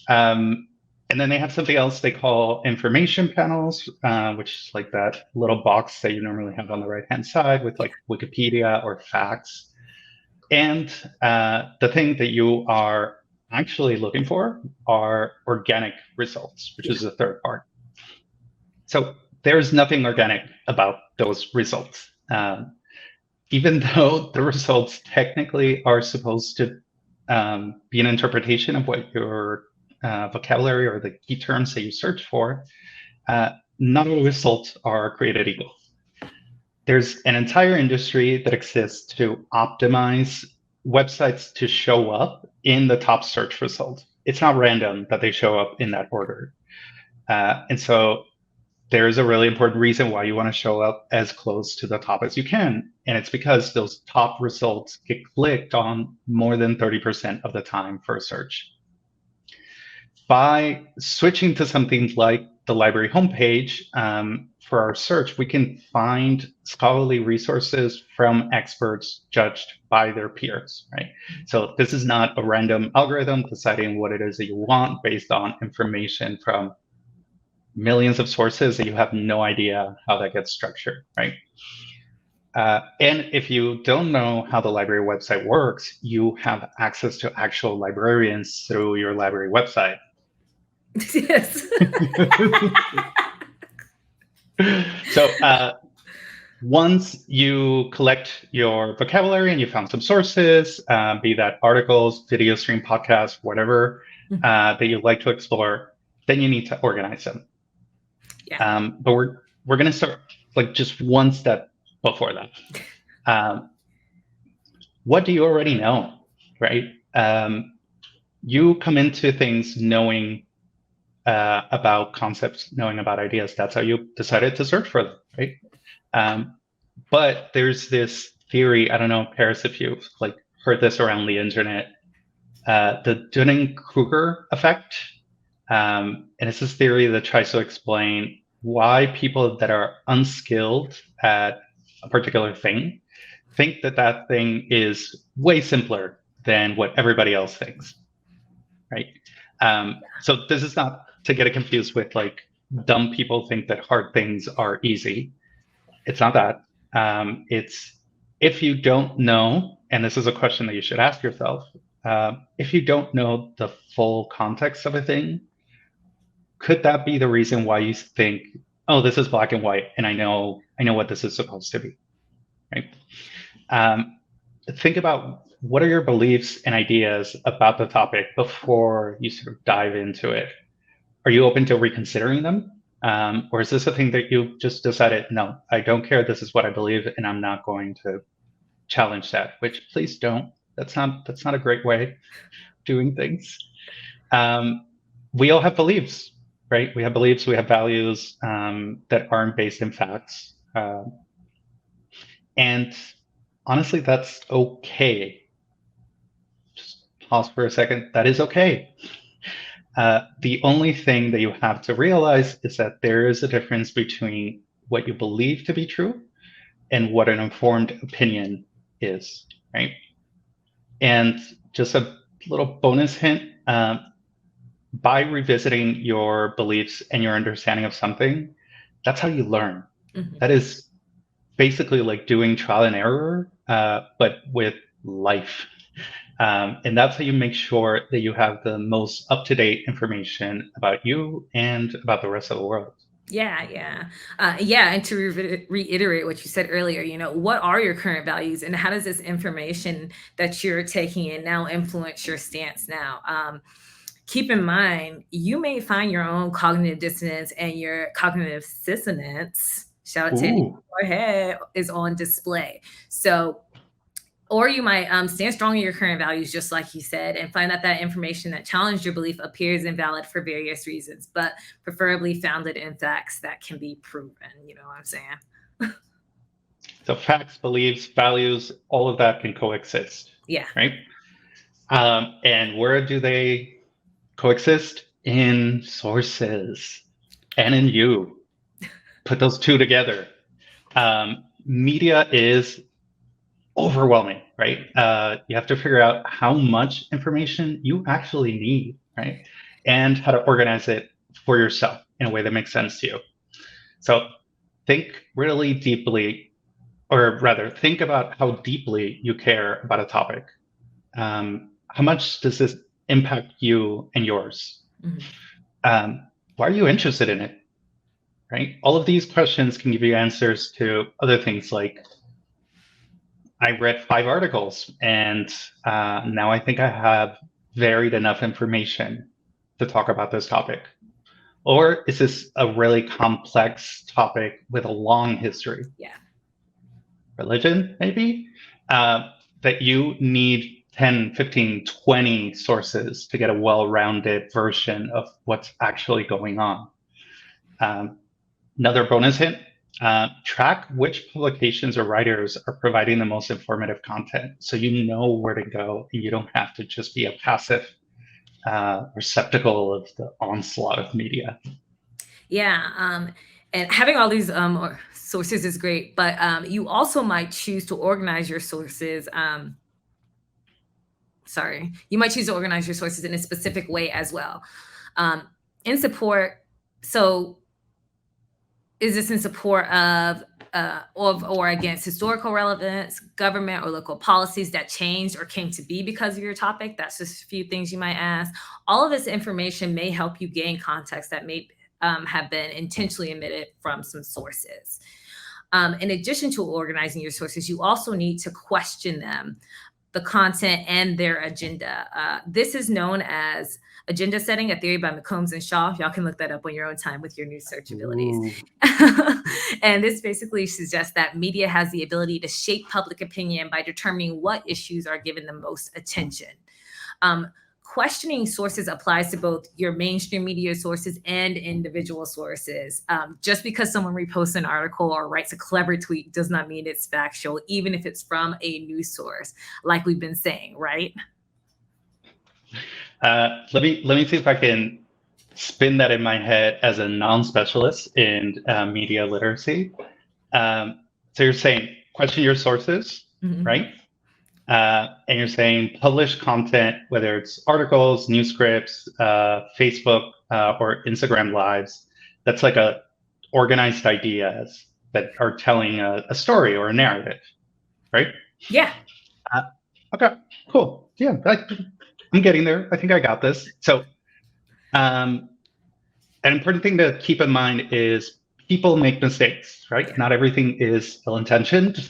And then they have something else they call information panels, which is like that little box that you normally have on the right-hand side with Wikipedia or facts. And the thing that you are actually looking for are organic results, which is the third part. So there's nothing organic about those results. Even though the results technically are supposed to be an interpretation of what your vocabulary or the key terms that you search for, not all results are created equal. there's an entire industry that exists to optimize websites to show up in the top search result. It's not random that they show up in that order. And so there's a really important reason why you want to show up as close to the top as you can. And it's because those top results get clicked on more than 30% of the time for a search. By switching to something like the library homepage for our search, we can find scholarly resources from experts judged by their peers, right? So this is not a random algorithm deciding what it is that you want based on information from millions of sources that you have no idea how that gets structured, right? And if you don't know how the library website works, you have access to actual librarians through your library website. Yes. So once you collect your vocabulary and you found some sources, be that articles, video stream, podcasts, whatever that you'd like to explore, then you need to organize them. Yeah. But we're going to start like just one step before that. What do you already know, right? You come into things knowing about concepts, knowing about ideas. That's how you decided to search for them, right? But there's this theory, I don't know, Paris, if you've like heard this around the internet, the Dunning-Kruger effect. And it's this theory that tries to explain why people that are unskilled at a particular thing think that that thing is way simpler than what everybody else thinks, right? So this is not to get it confused with like dumb people think that hard things are easy. It's not that. It's if you don't know, and this is a question that you should ask yourself, if you don't know the full context of a thing, could that be the reason why you think, oh, this is black and white, and I know what this is supposed to be, right? Think about what are your beliefs and ideas about the topic before you sort of dive into it. Are you open to reconsidering them? Or is this a thing that you just decided, no, I don't care, this is what I believe, and I'm not going to challenge that, which please don't. That's not a great way of doing things. We all have beliefs, right? We have beliefs, we have values that aren't based in facts. And honestly, that's okay. Just pause for a second. That is okay. The only thing that you have to realize is that there is a difference between what you believe to be true and what an informed opinion is, right? And just a little bonus hint, by revisiting your beliefs and your understanding of something, that's how you learn. Mm-hmm. That is basically like doing trial and error, but with life. And that's how you make sure that you have the most up-to-date information about you and about the rest of the world. Yeah. And to reiterate what you said earlier, what are your current values and how does this information that you're taking in now influence your stance now? Keep in mind, you may find your own cognitive dissonance and your cognitive dissonance, shout out to your head, is on display. So, or you might stand strong in your current values, just like you said, and find that information that challenged your belief appears invalid for various reasons, but preferably founded in facts that can be proven. You know what I'm saying? So facts, beliefs, values, all of that can coexist. Yeah. Right? And where do they coexist? In sources and in you. Put those two together. Media is overwhelming, right? You have to figure out how much information you actually need, right? And how to organize it for yourself in a way that makes sense to you. So think really deeply, or rather think about how deeply you care about a topic. How much does this impact you and yours? Mm-hmm. Why are you interested in it, right? All of these questions can give you answers to other things like, I read 5 articles and now I think I have varied enough information to talk about this topic. Or is this a really complex topic with a long history? Yeah. religion, maybe, that you need 10, 15, 20 sources to get a well-rounded version of what's actually going on. Another bonus hint, track which publications or writers are providing the most informative content so you know where to go and you don't have to just be a passive receptacle of the onslaught of media. Yeah, and having all these sources is great, but you also might choose to organize your sources. You might choose to organize your sources in a specific way as well. In support, so is this in support of or against historical relevance, government or local policies that changed or came to be because of your topic? That's just a few things you might ask. All of this information may help you gain context that may have been intentionally omitted from some sources. In addition to organizing your sources, you also need to question them, the content and their agenda. This is known as agenda setting, a theory by McCombs and Shaw. Y'all can look that up on your own time with your new search abilities. And this basically suggests that media has the ability to shape public opinion by determining what issues are given the most attention. Questioning sources applies to both your mainstream media sources and individual sources. Just because someone reposts an article or writes a clever tweet does not mean it's factual, even if it's from a news source, like we've been saying, right? Let me see if I can spin that in my head as a non-specialist in media literacy. So you're saying question your sources, right? And you're saying publish content, whether it's articles, news scripts, Facebook, or Instagram lives, that's like a organized ideas that are telling a story or a narrative, right? Yeah. Okay, cool. Yeah, I'm getting there. I think I got this. So an important thing to keep in mind is people make mistakes, right? Yeah. Not everything is ill-intentioned.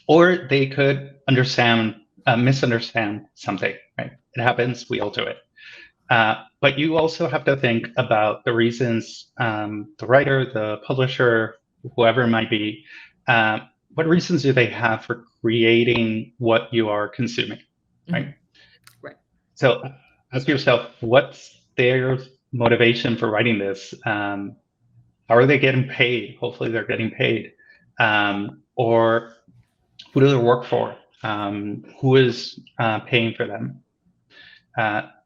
Or they could misunderstand something, right? It happens, we all do it. But you also have to think about the reasons the writer, the publisher, whoever it might be, what reasons do they have for creating what you are consuming, right? Right. So ask yourself, what's their motivation for writing this? How are they getting paid? Hopefully they're getting paid. Or who do they work for? Who is paying for them?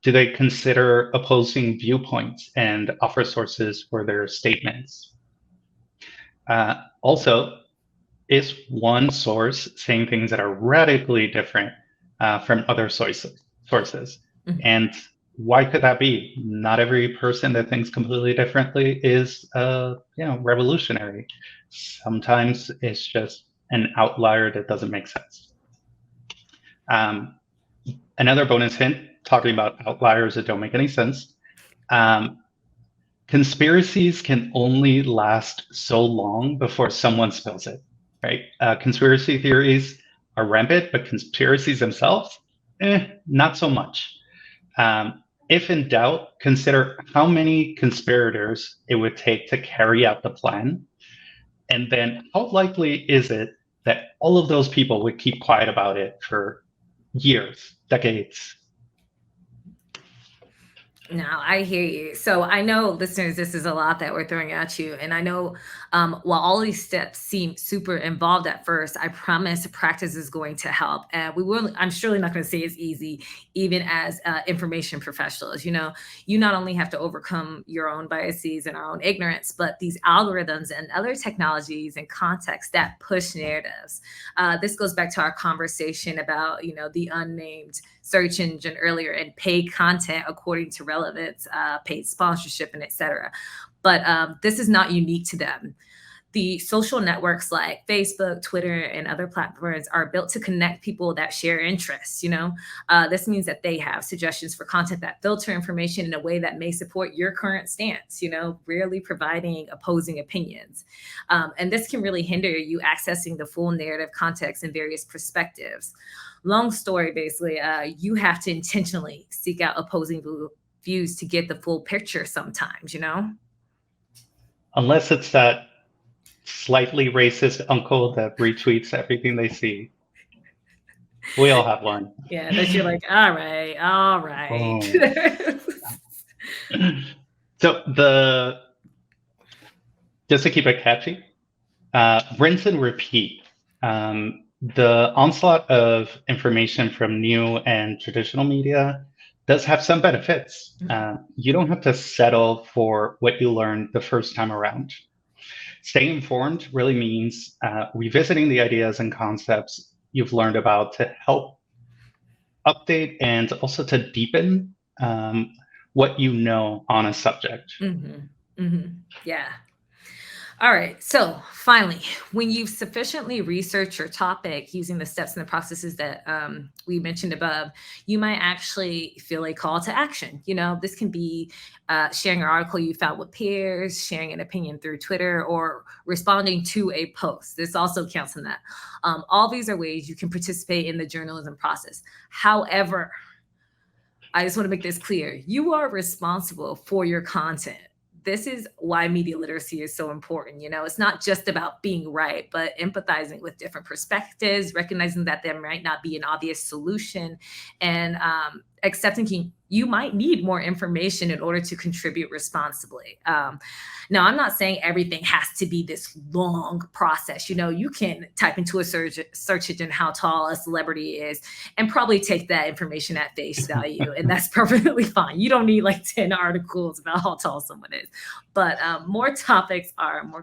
Do they consider opposing viewpoints and offer sources for their statements? Also, is one source saying things that are radically different from other sources? And why could that be? Not every person that thinks completely differently is revolutionary. Sometimes it's just an outlier that doesn't make sense. Another bonus hint, talking about outliers that don't make any sense. Conspiracies can only last so long before someone spills it, right? Conspiracy theories are rampant, but conspiracies themselves, not so much. If in doubt, consider how many conspirators it would take to carry out the plan. And then how likely is it that all of those people would keep quiet about it for years, decades? No, I hear you. So I know, listeners, this is a lot that we're throwing at you. And I know while all these steps seem super involved at first, I promise practice is going to help. And I'm surely not going to say it's easy, even as information professionals. You not only have to overcome your own biases and our own ignorance, but these algorithms and other technologies and contexts that push narratives. This goes back to our conversation about, the unnamed search engine earlier and paid content according to relevance, paid sponsorship, and et cetera. But this is not unique to them. The social networks like Facebook, Twitter, and other platforms are built to connect people that share interests. This means that they have suggestions for content that filter information in a way that may support your current stance, rarely providing opposing opinions. And this can really hinder you accessing the full narrative context and various perspectives. Long story, basically, you have to intentionally seek out opposing views to get the full picture sometimes, Unless it's that slightly racist uncle that retweets everything they see. We all have one. Yeah, that you're like, all right. So just to keep it catchy, rinse and repeat. The onslaught of information from new and traditional media does have some benefits. You don't have to settle for what you learned the first time around. Staying informed really means revisiting the ideas and concepts you've learned about to help update and also to deepen what you know on a subject. Yeah. All right. So finally, when you've sufficiently researched your topic using the steps and the processes that we mentioned above, you might actually feel a call to action. This can be sharing an article you found with peers, sharing an opinion through Twitter, or responding to a post. This also counts in that. All these are ways you can participate in the journalism process. However, I just want to make this clear. You are responsible for your content. This is why media literacy is so important. It's not just about being right, but empathizing with different perspectives, recognizing that there might not be an obvious solution, and accepting you might need more information in order to contribute responsibly. Now, I'm not saying everything has to be this long process. You can type into a search engine how tall a celebrity is and probably take that information at face value. And that's perfectly fine. You don't need like 10 articles about how tall someone is. But most topics are more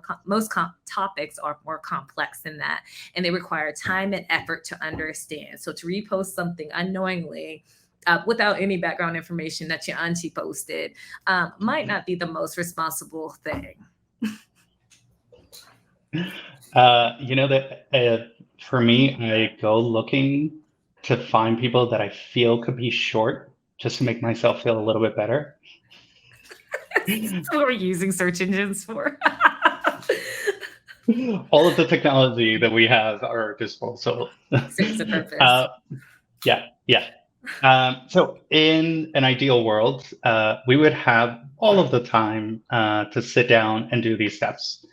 complex than that. And they require time and effort to understand. So to repost something unknowingly, without any background information that your auntie posted, might not be the most responsible thing. That for me, I go looking to find people that I feel could be short, just to make myself feel a little bit better. That's what we're using search engines for. All of the technology that we have at our disposal. Serves a purpose. Yeah. So in an ideal world, we would have all of the time to sit down and do these steps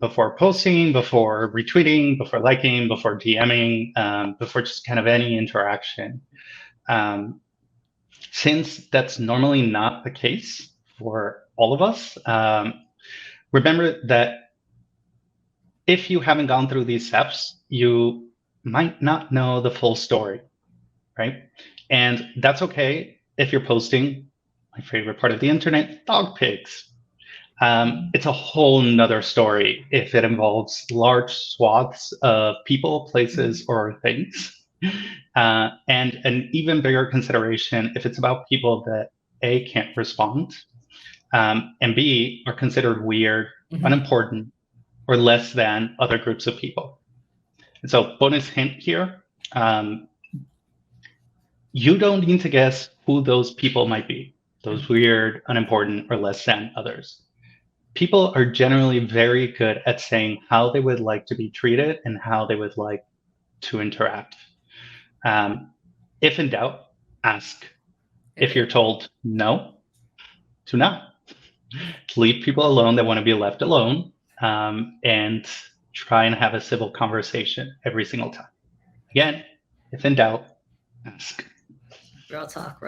before posting, before retweeting, before liking, before DMing, before just kind of any interaction. Since that's normally not the case for all of us, remember that if you haven't gone through these steps, you might not know the full story. Right? And that's okay if you're posting, my favorite part of the internet, dog pics. It's a whole nother story if it involves large swaths of people, places, or things. And an even bigger consideration if it's about people that A, can't respond, and B, are considered weird, unimportant, or less than other groups of people. And so bonus hint here, you don't need to guess who those people might be, those weird, unimportant, or less than others. People are generally very good at saying how they would like to be treated and how they would like to interact. If in doubt, ask. If you're told no, to not. Leave people alone that want to be left alone, and try and have a civil conversation every single time. Again, if in doubt, ask. Real talk.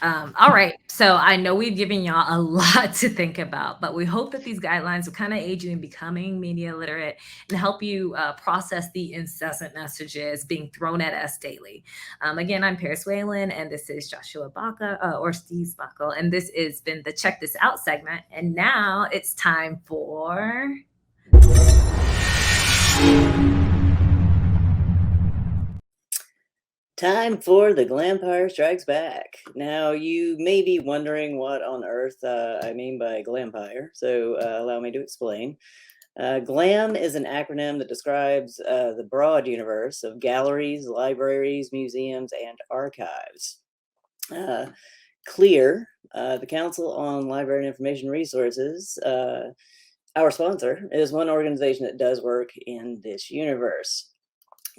All right. So I know we've given y'all a lot to think about, but we hope that these guidelines will kind of aid you in becoming media literate and help you process the incessant messages being thrown at us daily. Again, I'm Paris Whalen, and this is Joshua Baca, or Steve Buckle, and this has been the Check This Out segment. And now it's time for... Time for the GLAMpire Strikes Back. Now, you may be wondering what on earth I mean by GLAMpire, so allow me to explain. GLAM is an acronym that describes the broad universe of galleries, libraries, museums, and archives. CLEAR, the Council on Library and Information Resources, our sponsor, is one organization that does work in this universe.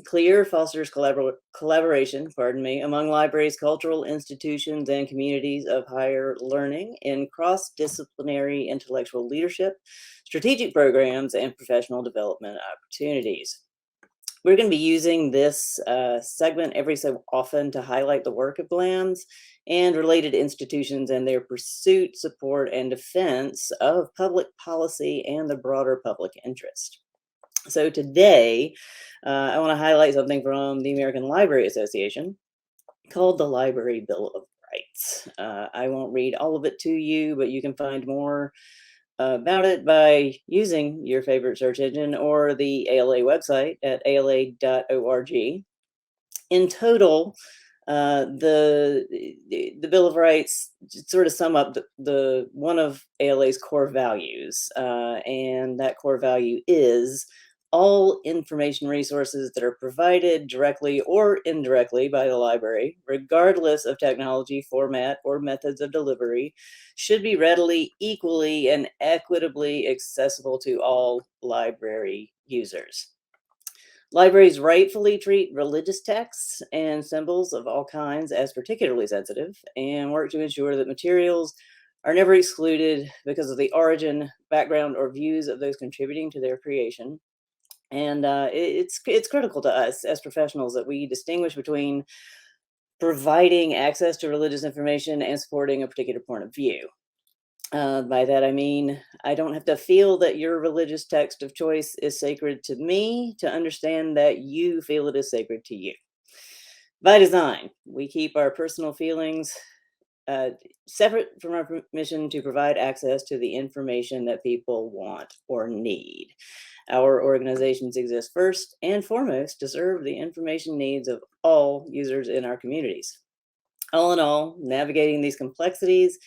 CLEAR fosters collaboration, among libraries, cultural institutions, and communities of higher learning in cross-disciplinary intellectual leadership, strategic programs, and professional development opportunities. We're going to be using this segment every so often to highlight the work of GLAMs and related institutions and their pursuit, support, and defense of public policy and the broader public interest. So today, I want to highlight something from the American Library Association called the Library Bill of Rights. I won't read all of it to you, but you can find more about it by using your favorite search engine or the ALA website at ala.org. In total, the Bill of Rights sort of sum up the one of ALA's core values, and that core value is all information resources that are provided directly or indirectly by the library, regardless of technology, format, or methods of delivery, should be readily, equally, and equitably accessible to all library users. Libraries rightfully treat religious texts and symbols of all kinds as particularly sensitive and work to ensure that materials are never excluded because of the origin, background, or views of those contributing to their creation. And it's critical to us as professionals that we distinguish between providing access to religious information and supporting a particular point of view. By that, I mean, I don't have to feel that your religious text of choice is sacred to me to understand that you feel it is sacred to you. By design, we keep our personal feelings separate from our mission to provide access to the information that people want or need. Our organizations exist first and foremost to serve the information needs of all users in our communities. All in all, navigating these complexities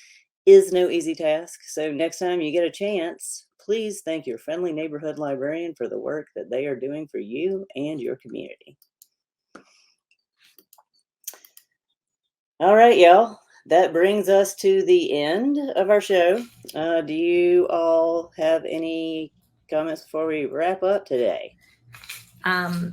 is no easy task. So next time you get a chance, please thank your friendly neighborhood librarian for the work that they are doing for you and your community. All right, y'all. That brings us to the end of our show. Do you all have any comments before we wrap up today? I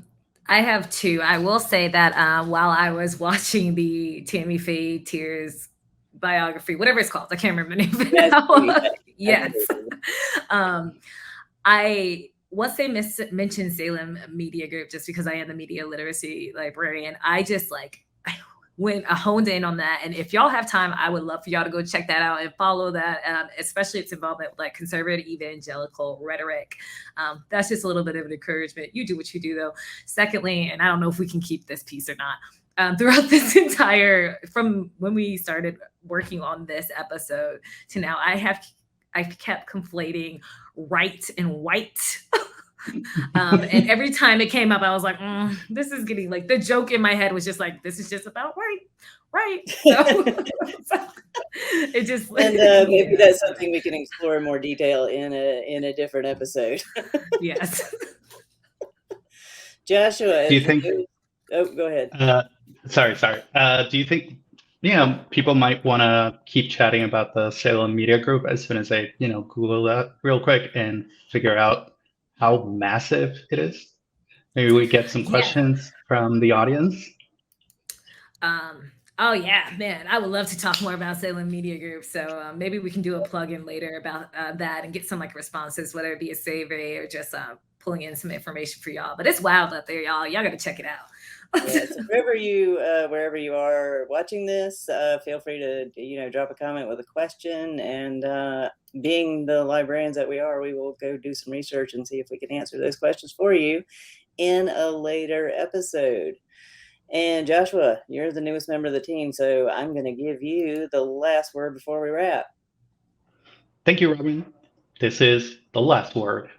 have two. I will say that while I was watching the Tammy Faye Tears biography, whatever it's called, I can't remember the name of it now. Yes. I once they mentioned Salem Media Group, just because I am the media literacy librarian, I just I honed in on that. And if y'all have time, I would love for y'all to go check that out and follow that, especially its involvement with conservative evangelical rhetoric. That's just a little bit of an encouragement. You do what you do, though. Secondly, and I don't know if we can keep this piece or not, throughout this from when we started working on this episode to now, I've kept conflating right and white. And every time it came up, I was like, this is getting the joke in my head was just this is just about right. So, it just and maybe that's something we can explore in more detail in a different episode. Yes. Joshua, Do you think? Oh, go ahead. Sorry. Do you think people might want to keep chatting about the Salem Media Group as soon as they Google that real quick and figure out how massive it is? Maybe we get some questions from the audience. Oh yeah, man, I would love to talk more about Salem Media Group. So maybe we can do a plug-in later about that and get some responses, whether it be a survey or just pulling in some information for y'all. But it's wild out there, y'all. Y'all got to check it out. So wherever you are watching this, feel free to drop a comment with a question, and being the librarians that we are, we will go do some research and see if we can answer those questions for you in a later episode. And Joshua, you're the newest member of the team, so I'm going to give you the last word before we wrap. Thank you, Robin. This is the last word.